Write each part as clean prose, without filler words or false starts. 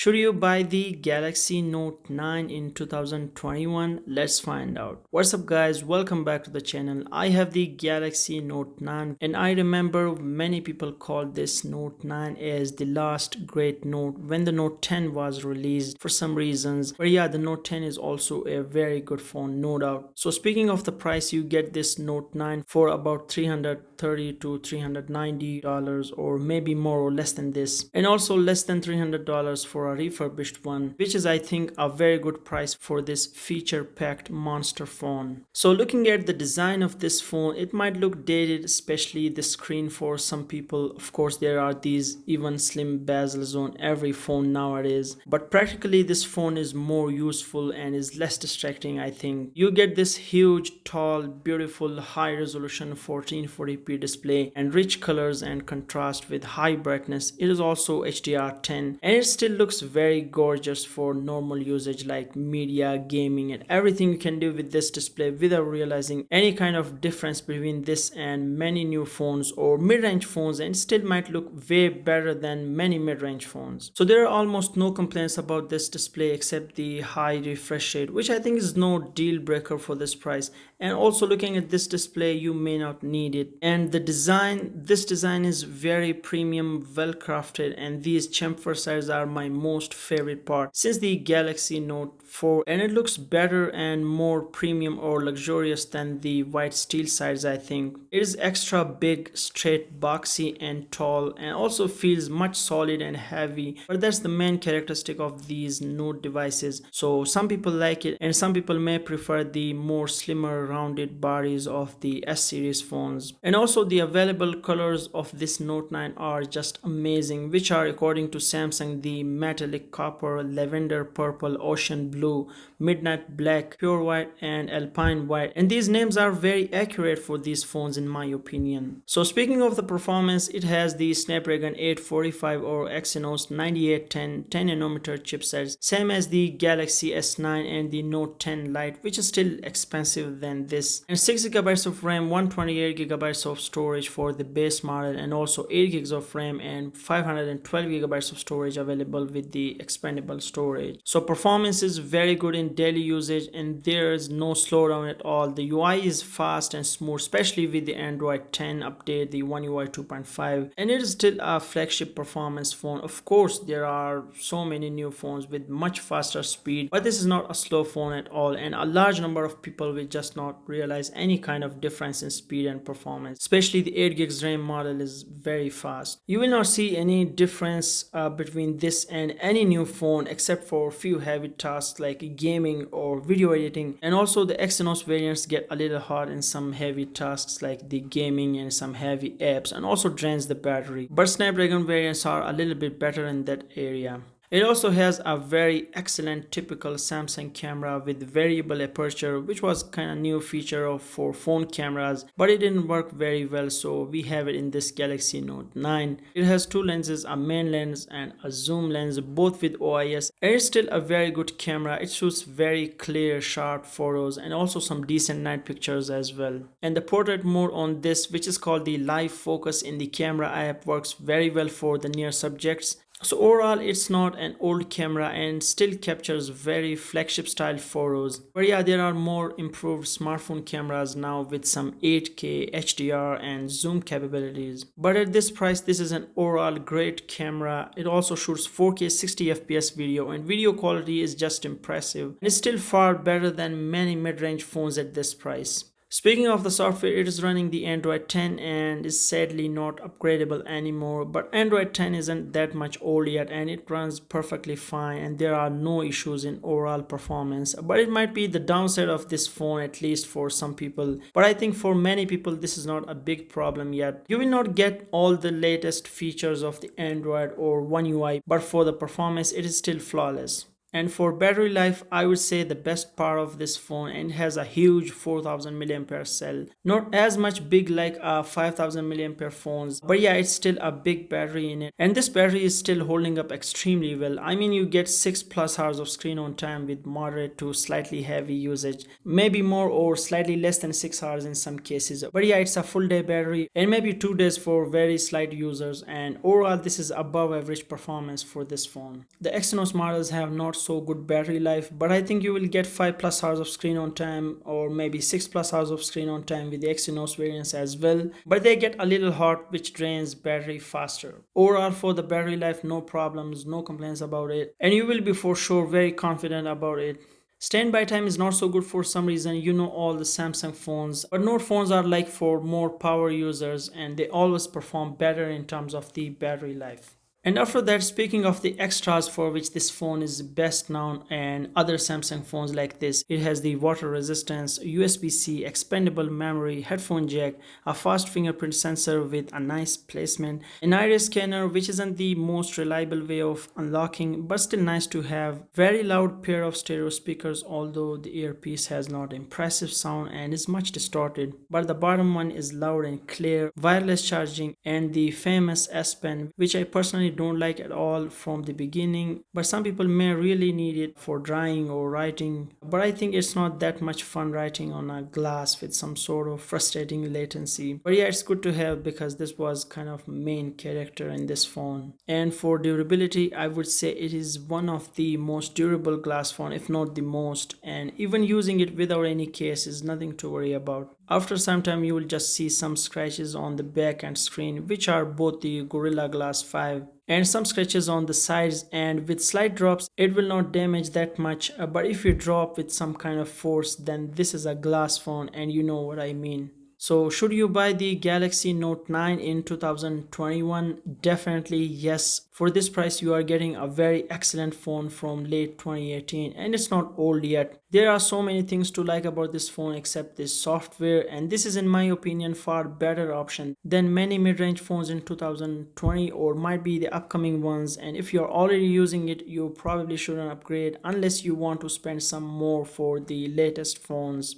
Should you buy the Galaxy Note 9 in 2021? Let's find out. What's up guys, welcome back to the channel. I have the Galaxy Note 9 and I remember many people called this Note 9 as the last great Note when the Note 10 was released for some reasons. But yeah, the Note 10 is also a very good phone, no doubt. So speaking of the price, you get this Note 9 for about $330 to $390 or maybe more or less than this, and also less than $300 for a refurbished one, which is I think a very good price for this feature packed monster phone. So looking at the design of this phone, it might look dated, especially the screen for some people. Of course there are these even slim bezels on every phone nowadays, but practically this phone is more useful and is less distracting. I think you get this huge, tall, beautiful, high resolution 1440p display and rich colors and contrast with high brightness. It is also HDR10 and it still looks very gorgeous for normal usage like media, gaming, and everything you can do with this display without realizing any kind of difference between this and many new phones or mid-range phones, and still might look way better than many mid-range phones. So there are almost no complaints about this display except the high refresh rate, which I think is no deal breaker for this price. And also looking at this display, you may not need it. And the design, this design is very premium, well crafted, and these chamfer sides are my most favorite part since the Galaxy Note 4, and it looks better and more premium or luxurious than the white steel sides. I think it is extra big, straight, boxy and tall, and also feels much solid and heavy, but that's the main characteristic of these Note devices. So some people like it and some people may prefer the more slimmer rounded bodies of the S series phones. And also the available colors of this Note 9 are just amazing, which are according to Samsung the metallic copper, lavender purple, ocean blue, midnight black, pure white and alpine white, and these names are very accurate for these phones in my opinion. So speaking of the performance, it has the Snapdragon 845 or Exynos 9810 10nm chipsets, same as the Galaxy S9 and the Note 10 Lite, which is still expensive than this, and 6GB of RAM, 128GB of storage for the base model, and also 8GB of RAM and 512GB of storage available with the expandable storage. So performance is very good in daily usage and there is no slowdown at all. The UI is fast and smooth, especially with the Android 10 update, the One UI 2.5, and it is still a flagship performance phone. Of course there are so many new phones with much faster speed, but this is not a slow phone at all, and a large number of people will just not realize any kind of difference in speed and performance. Especially the 8GB RAM model is very fast. You will not see any difference between this and any new phone except for few heavy tasks like gaming or video editing, and also the Exynos variants get a little hard in some heavy tasks like the gaming and some heavy apps, and also drains the battery, but Snapdragon variants are a little bit better in that area. It also has a very excellent typical Samsung camera with variable aperture, which was kind of new feature for phone cameras, but it didn't work very well, so we have it in this Galaxy Note 9. It has two lenses, a main lens and a zoom lens, both with OIS, and it's still a very good camera. It shoots very clear, sharp photos and also some decent night pictures as well. And the portrait mode on this, which is called the live focus in the camera app, works very well for the near subjects. So overall it's not an old camera and still captures very flagship style photos. But yeah, there are more improved smartphone cameras now with some 8K HDR and zoom capabilities. But at this price, this is an overall great camera. It also shoots 4K 60fps video and video quality is just impressive. It's still far better than many mid-range phones at this price. Speaking of the software, it is running the Android 10 and is sadly not upgradable anymore, but Android 10 isn't that much old yet and it runs perfectly fine and there are no issues in overall performance. But it might be the downside of this phone, at least for some people, but I think for many people this is not a big problem yet. You will not get all the latest features of the Android or One UI, but for the performance it is still flawless. And for battery life, I would say the best part of this phone, and it has a huge 4000 milliampere cell. Not as much big like a 5000 milliampere phones, but yeah, it's still a big battery in it. And this battery is still holding up extremely well. I mean, you get 6 plus hours of screen on time with moderate to slightly heavy usage. Maybe more or slightly less than 6 hours in some cases. But yeah, it's a full day battery and maybe 2 days for very slight users. And overall, this is above average performance for this phone. The Exynos models have not so good battery life, but I think you will get 5 plus hours of screen on time or maybe 6 plus hours of screen on time with the Exynos variants as well, but they get a little hot, which drains battery faster. Overall, for the battery life, no problems, no complaints about it, and you will be for sure very confident about it. Standby time is not so good for some reason, you know, all the Samsung phones, but Note phones are like for more power users and they always perform better in terms of the battery life. And after that, speaking of the extras for which this phone is best known and other Samsung phones like this, it has the water resistance, USB-C, expandable memory, headphone jack, a fast fingerprint sensor with a nice placement, an iris scanner which isn't the most reliable way of unlocking but still nice to have, very loud pair of stereo speakers although the earpiece has not impressive sound and is much distorted, but the bottom one is loud and clear, wireless charging, and the famous S Pen which I personally don't like at all from the beginning, but some people may really need it for drawing or writing, but I think it's not that much fun writing on a glass with some sort of frustrating latency. But yeah, it's good to have because this was kind of main character in this phone. And for durability, I would say it is one of the most durable glass phone, if not the most, and even using it without any case is nothing to worry about. After some time you will just see some scratches on the back and screen, which are both the Gorilla Glass 5, and some scratches on the sides, and with slight drops it will not damage that much, but if you drop with some kind of force, then this is a glass phone and you know what I mean. So should you buy the Galaxy Note 9 in 2021? Definitely yes. For this price you are getting a very excellent phone from late 2018 and it's not old yet. There are so many things to like about this phone except this software, and this is in my opinion far better option than many mid-range phones in 2020 or might be the upcoming ones, and if you're already using it you probably shouldn't upgrade unless you want to spend some more for the latest phones.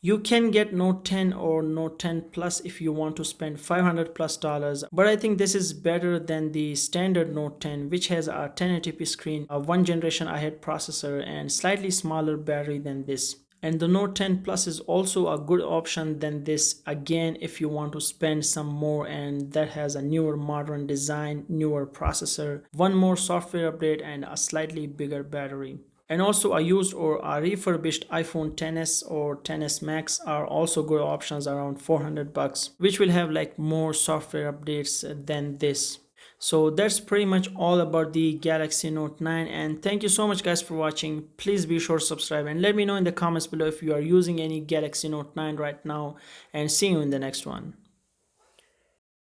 You can get Note 10 or Note 10 Plus if you want to spend $500 plus dollars, but I think this is better than the standard Note 10 which has a 1080p screen, a one generation ahead processor and slightly smaller battery than this. And the Note 10 Plus is also a good option than this again if you want to spend some more, and that has a newer modern design, newer processor, one more software update and a slightly bigger battery. And also a used or a refurbished iPhone XS or XS Max are also good options around 400 bucks, which will have like more software updates than this. So that's pretty much all about the Galaxy Note 9, and thank you so much guys for watching. Please be sure to subscribe and let me know in the comments below if you are using any Galaxy Note 9 right now, and see you in the next one.